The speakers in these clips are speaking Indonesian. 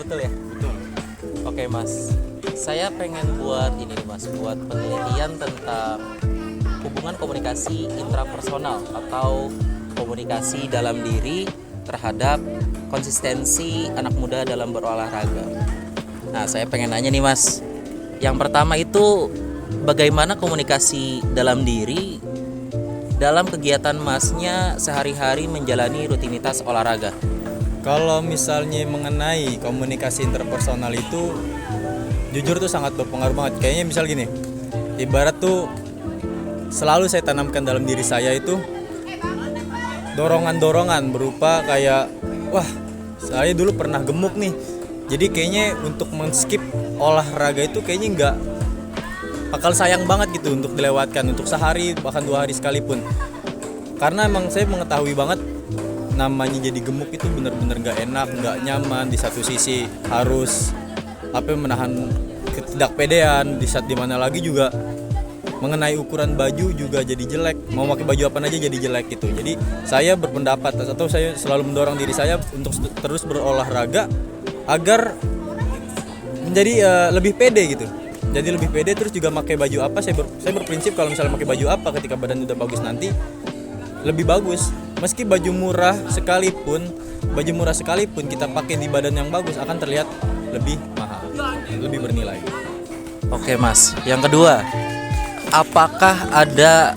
betul ya? Betul. Oke Mas, saya pengen buat ini nih Mas, buat penelitian tentang hubungan komunikasi intrapersonal atau komunikasi dalam diri terhadap konsistensi anak muda dalam berolahraga. Nah, saya pengen nanya nih Mas, yang pertama itu bagaimana komunikasi dalam diri dalam kegiatan Masnya sehari-hari menjalani rutinitas olahraga? Kalau misalnya mengenai komunikasi interpersonal itu jujur tuh sangat berpengaruh banget. Kayaknya misal gini, ibarat tuh selalu saya tanamkan dalam diri saya itu dorongan-dorongan berupa kayak, wah saya dulu pernah gemuk nih, jadi kayaknya untuk men-skip olahraga itu kayaknya nggak bakal sayang banget gitu untuk dilewatkan untuk sehari bahkan 2 hari sekalipun. Karena emang saya mengetahui banget namanya jadi gemuk itu benar-benar nggak enak, nggak nyaman. Di satu sisi harus menahan ketidakpedean, di saat dimana lagi juga mengenai ukuran baju juga jadi jelek, mau pakai baju apa aja jadi jelek gitu. Jadi saya berpendapat atau saya selalu mendorong diri saya untuk terus berolahraga agar menjadi lebih pede gitu. Jadi lebih pede, terus juga pakai baju apa, saya berprinsip kalau misalnya pakai baju apa ketika badan udah bagus nanti lebih bagus. Meski baju murah sekalipun kita pakai di badan yang bagus akan terlihat lebih mahal, lebih bernilai. Oke Mas, yang kedua, apakah ada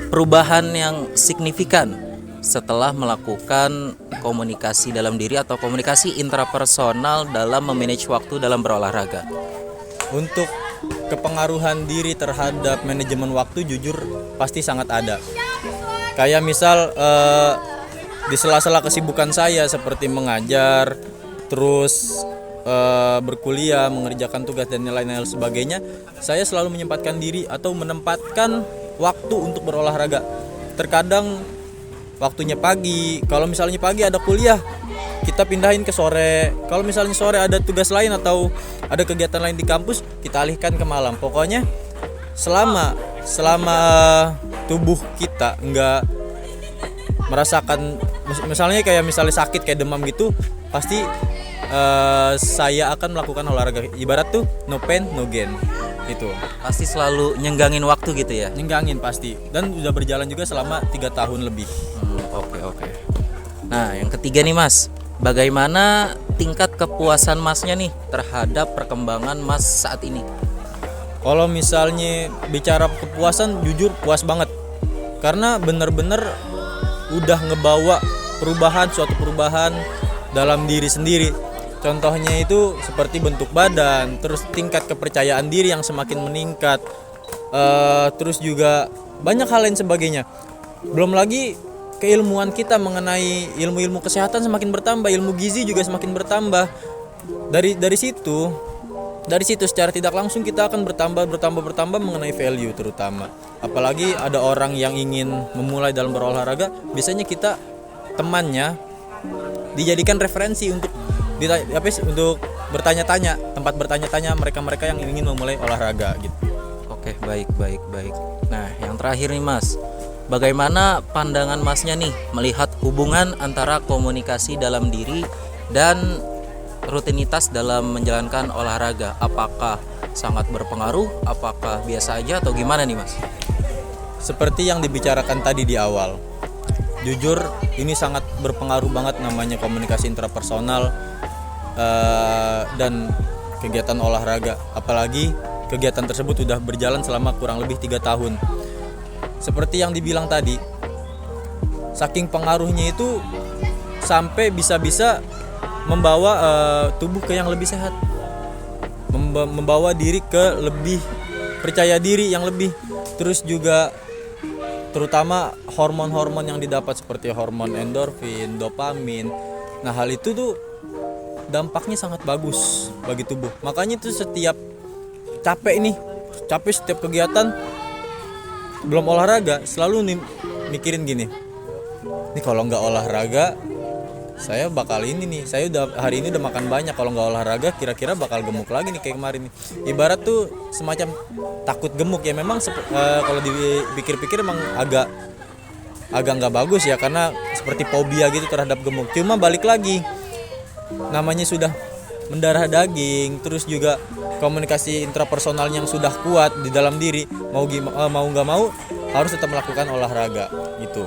perubahan yang signifikan setelah melakukan komunikasi dalam diri atau komunikasi intrapersonal dalam memanage waktu dalam berolahraga? Untuk kepengaruhan diri terhadap manajemen waktu jujur pasti sangat ada. Kayak misal di sela-sela kesibukan saya seperti mengajar, terus berkuliah, mengerjakan tugas dan lain-lain sebagainya, saya selalu menyempatkan diri atau menempatkan waktu untuk berolahraga. Terkadang waktunya pagi, kalau misalnya pagi ada kuliah kita pindahin ke sore, kalau misalnya sore ada tugas lain atau ada kegiatan lain di kampus kita alihkan ke malam. Pokoknya selama tubuh kita nggak merasakan misalnya sakit kayak demam gitu, pasti saya akan melakukan olahraga. Ibarat tuh no pain no gain itu. Pasti selalu nyenggangin waktu gitu ya? Nyenggangin pasti, dan udah berjalan juga selama 3 tahun lebih. Oke. Nah, yang ketiga nih Mas, bagaimana tingkat kepuasan Masnya nih terhadap perkembangan Mas saat ini? Kalau misalnya bicara kepuasan, jujur puas banget. Karena bener-bener udah ngebawa suatu perubahan dalam diri sendiri. Contohnya itu seperti bentuk badan, terus tingkat kepercayaan diri yang semakin meningkat, terus juga banyak hal lain sebagainya. Belum lagi keilmuan kita mengenai ilmu-ilmu kesehatan semakin bertambah, ilmu gizi juga semakin bertambah. Dari situ secara tidak langsung kita akan bertambah mengenai value terutama. Apalagi ada orang yang ingin memulai dalam berolahraga, biasanya kita temannya dijadikan referensi untuk bertanya-tanya, tempat bertanya-tanya mereka yang ingin memulai olahraga gitu. Oke, baik. Nah, yang terakhir nih Mas, bagaimana pandangan Masnya nih melihat hubungan antara komunikasi dalam diri dan rutinitas dalam menjalankan olahraga? Apakah sangat berpengaruh? Apakah biasa aja atau gimana nih Mas? Seperti yang dibicarakan tadi di awal, jujur ini sangat berpengaruh banget namanya komunikasi intrapersonal dan kegiatan olahraga. Apalagi kegiatan tersebut sudah berjalan selama kurang lebih 3 tahun. Seperti yang dibilang tadi, saking pengaruhnya itu sampai bisa-bisa membawa tubuh ke yang lebih sehat, membawa diri ke lebih percaya diri yang lebih. Terus juga terutama hormon-hormon yang didapat seperti hormon endorfin, dopamin. Nah, hal itu tuh dampaknya sangat bagus bagi tubuh. Makanya tuh setiap capek setiap kegiatan belum olahraga selalu mikirin gini. Nih kalau nggak olahraga saya bakal saya hari ini udah makan banyak, kalau nggak olahraga kira-kira bakal gemuk lagi nih kayak kemarin nih. Ibarat tuh semacam takut gemuk ya. Memang kalau dipikir-pikir emang agak nggak bagus ya, karena seperti fobia gitu terhadap gemuk. Cuma balik lagi, namanya sudah mendarah daging, terus juga komunikasi intrapersonal yang sudah kuat di dalam diri, mau nggak mau harus tetap melakukan olahraga gitu.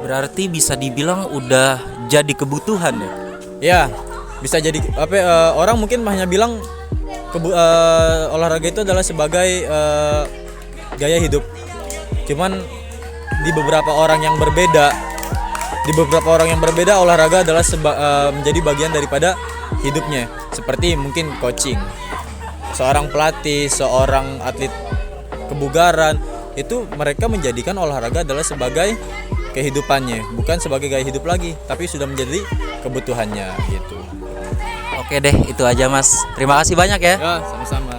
Berarti bisa dibilang udah jadi kebutuhan ya? Ya, bisa jadi orang mungkin hanya bilang olahraga itu adalah sebagai gaya hidup. Cuman di beberapa orang yang berbeda olahraga adalah menjadi bagian daripada hidupnya. Seperti mungkin coaching, seorang pelatih, seorang atlet kebugaran, itu mereka menjadikan olahraga adalah sebagai kehidupannya, bukan sebagai gaya hidup lagi, tapi sudah menjadi kebutuhannya gitu. Oke deh, itu aja Mas. Terima kasih banyak ya. Ya, sama-sama.